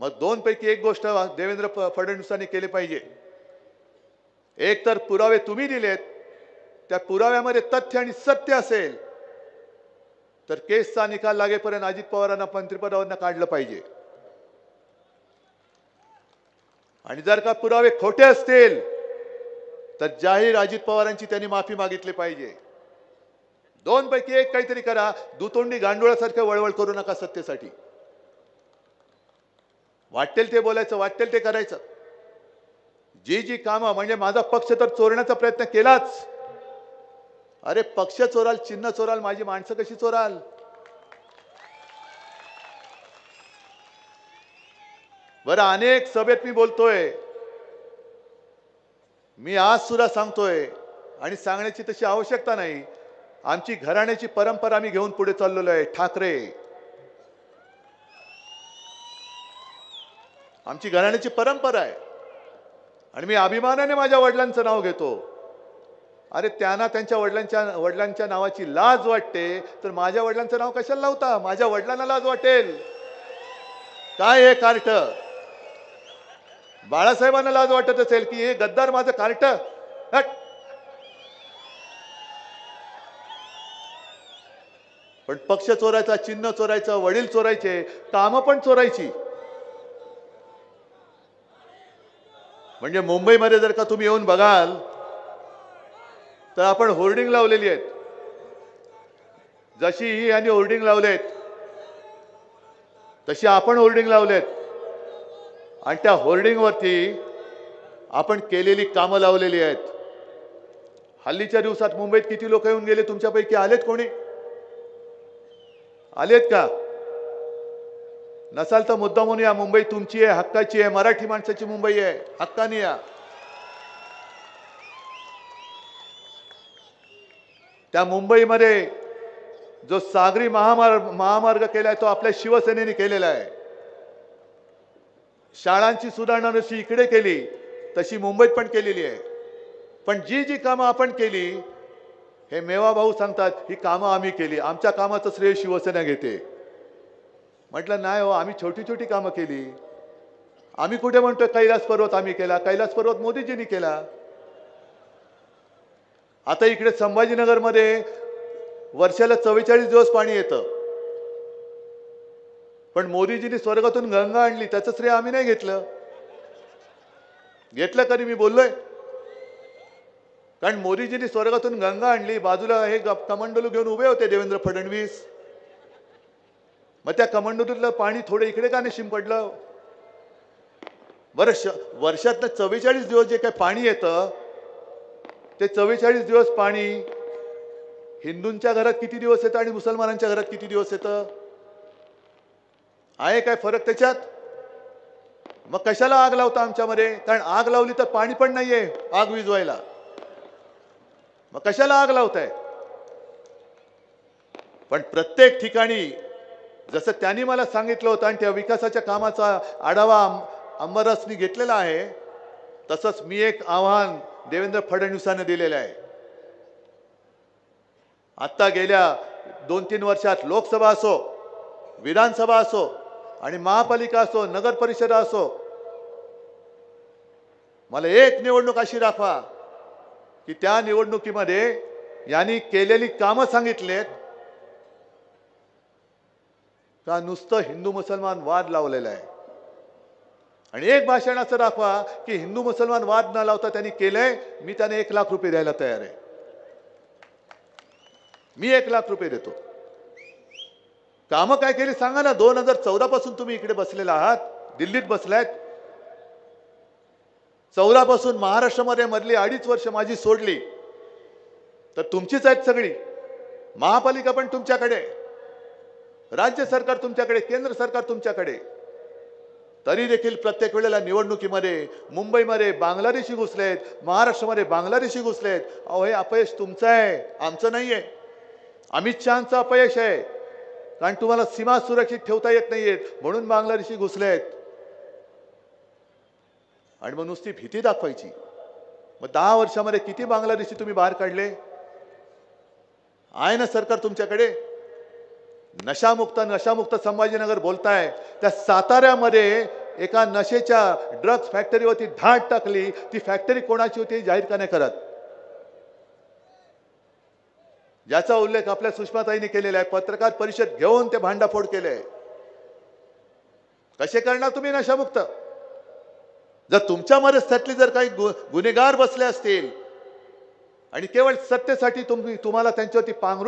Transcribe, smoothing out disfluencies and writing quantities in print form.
मग दोन पैकी एक गोष्ट देवेंद्र फडणवीसांनी केली पाहिजे। एक तर पुरावे तुम्ही दिलेत, त्या पुराव्यामध्ये तथ्य आणि सत्य असेल तर केसचा निकाल लागेपर्यंत अजित पवारांना मंत्रिपदावरून काढलं पाहिजे। आणि जर का पुरावे खोटे असतील तर जाहीर अजित पवारांची त्यांनी माफी मागितली पाहिजे। दोन पैकी एक काहीतरी करा, दुतोंडी गांडुळासारखं वळवळ करू नका सत्तेसाठी। वाटेल ते बोलायचं, वाटेल ते करायचं। जी जी कामं म्हणजे माझा पक्ष तर चोरण्याचा प्रयत्न केलाच। अरे पक्ष चोराल, चिन्ह चोराल, माझी माणसं कशी चोराल? बरं अनेक सभेत मी बोलतोय, मी आज सुद्धा सांगतोय आणि सांगण्याची तशी आवश्यकता नाही। आमची घराण्याची परंपरा आम्ही घेऊन पुढे चाललेलो आहे। ठाकरे आमची घराण्याची परंपरा आहे आणि मी अभिमानाने माझ्या वडिलांचं नाव घेतो। अरे त्यांना त्यांच्या वडिलांच्या नावाची लाज वाटते तर माझ्या वडिलांचं नाव कशाला लावता? माझ्या वडिलांना लाज वाटेल काय? हे कार्ट बाळासाहेबांना लाज वाटत असेल की हे गद्दार माझं कार्ट? पण पक्ष चोरायचा, चिन्ह चोरायचं, वडील चोरायचे, कामं पण चोरायची। म्हणजे मुंबईमध्ये जर का तुम्ही येऊन बघाल तर आपण होर्डिंग लावलेली आहेत। जशी ही यांनी होर्डिंग लावलेत तशी आपण होर्डिंग लावलेत आणि त्या होर्डिंग वरती आपण केलेली कामं लावलेली आहेत। हल्लीच्या दिवसात मुंबईत किती लोक येऊन गेले तुमच्यापैकी? आलेत कोणी? आलेत का? नसाल तर मुद्दा म्हणून या। मुंबई तुमची आहे, हक्काची आहे, मराठी माणसाची मुंबई आहे, हक्काने या। त्या मुंबईमध्ये जो सागरी महामार्ग केलाय तो आपल्या शिवसेनेने केलेला आहे। शाळांची सुधारणा जशी इकडे केली तशी मुंबईत पण केलेली आहे। पण जी जी कामं आपण केली, हे मेवा भाऊ सांगतात ही कामं आम्ही केली, आमच्या कामाचं श्रेय शिवसेना घेते। म्हटलं नाही हो, आम्ही छोटी छोटी कामं केली। आम्ही कुठे म्हणतोय कैलास पर्वत आम्ही केला? कैलास पर्वत मोदीजींनी केला। आता इकडे संभाजीनगरमध्ये वर्षाला 44 दिवस पाणी येतं, पण मोदीजींनी स्वर्गातून गंगा आणली, त्याचं श्रेय आम्ही नाही घेतलं। घेतलं कधी? मी बोललोय? कारण मोदीजींनी स्वर्गातून गंगा आणली, बाजूला हे कमंडलू घेऊन उभे होते देवेंद्र फडणवीस। मग त्या कमंडलूतलं पाणी थोडं इकडे का नाही शिंपडलं? बरं वर्षातनं 44 दिवस जे काही पाणी येतं ते 44 दिवस पाणी हिंदूंच्या घरात किती दिवस येतं आणि मुसलमानांच्या घरात किती दिवस येतं? आहे काय फरक त्याच्यात? मग कशाला आग लावता आमच्यामध्ये? कारण आग लावली तर पाणी पण नाहीये आग विझवायला, मग कशाला आग लावताय? पण प्रत्येक ठिकाणी जसं त्यांनी मला सांगितलं होतं आणि त्या विकासाच्या कामाचा आढावा अंबरसनी घेतलेला आहे, तसंच मी एक आव्हान देवेंद्र फडणवीसांना दिलेलं आहे। आता गेल्या 2-3 वर्षात लोकसभा असो, विधानसभा असो आणि महापालिका असो, नगर परिषद असो, मला एक निवडणूक अशी दाखवा की त्या निवडणुकीमध्ये यांनी केलेली कामं सांगितलेत का नुसतं हिंदू मुसलमान वाद लावलेला आहे। आणि एक भाषण असं दाखवा की हिंदू मुसलमान वाद न लावता त्यांनी केलंय, मी त्याने 1 लाख रुपये द्यायला तयार आहे। मी 1 लाख रुपये देतो। कामं काय केली सांगा ना। 2014 पासून तुम्ही इकडे बसलेला आहात, दिल्लीत बसलायत। 14 पासून महाराष्ट्रामध्ये मधली 2.5 वर्ष माझी सोडली तर तुमचीच आहेत सगळी। महापालिका पण तुमच्याकडे, राज्य सरकार तुमच्याकडे, केंद्र सरकार तुमच्याकडे। तरी देखील प्रत्येक वेळेला निवडणुकीमध्ये मुंबईमध्ये बांगलादेशी घुसलेत, महाराष्ट्रामध्ये बांगलादेशी घुसलेत। अहो हे अपयश तुमचं आहे, आमचं नाहीये। अमित शहांचं अपयश आहे, कारण तुम्हाला सीमा सुरक्षित ठेवता येत नाहीयेत म्हणून बांगलादेशी घुसलेत। आणि मग नुसती भीती दाखवायची। मग 10 वर्षामध्ये किती बांगलादेशी तुम्ही बाहेर काढले? आहे ना सरकार तुमच्याकडे। नशामुक्त संभाजीनगर बोलताय, त्या साताऱ्यामध्ये एका नशेच्या ड्रग्ज फॅक्टरीवरती धाड टाकली, ती फॅक्टरी कोणाची होती जाहीर का नाही करत? ज्याचा उल्लेख आपल्या सुषमाताईंनी केलेला आहे, पत्रकार परिषद घेऊन ते भांडाफोड केले. कसे करणार तुम्ही नशामुक्त? जर तुमच्या मनस्थातली जर काही गुन्हेगार बसले असतील आणि केवळ सत्तेसाठी तुम्हाला त्यांच्यावरती पांघरून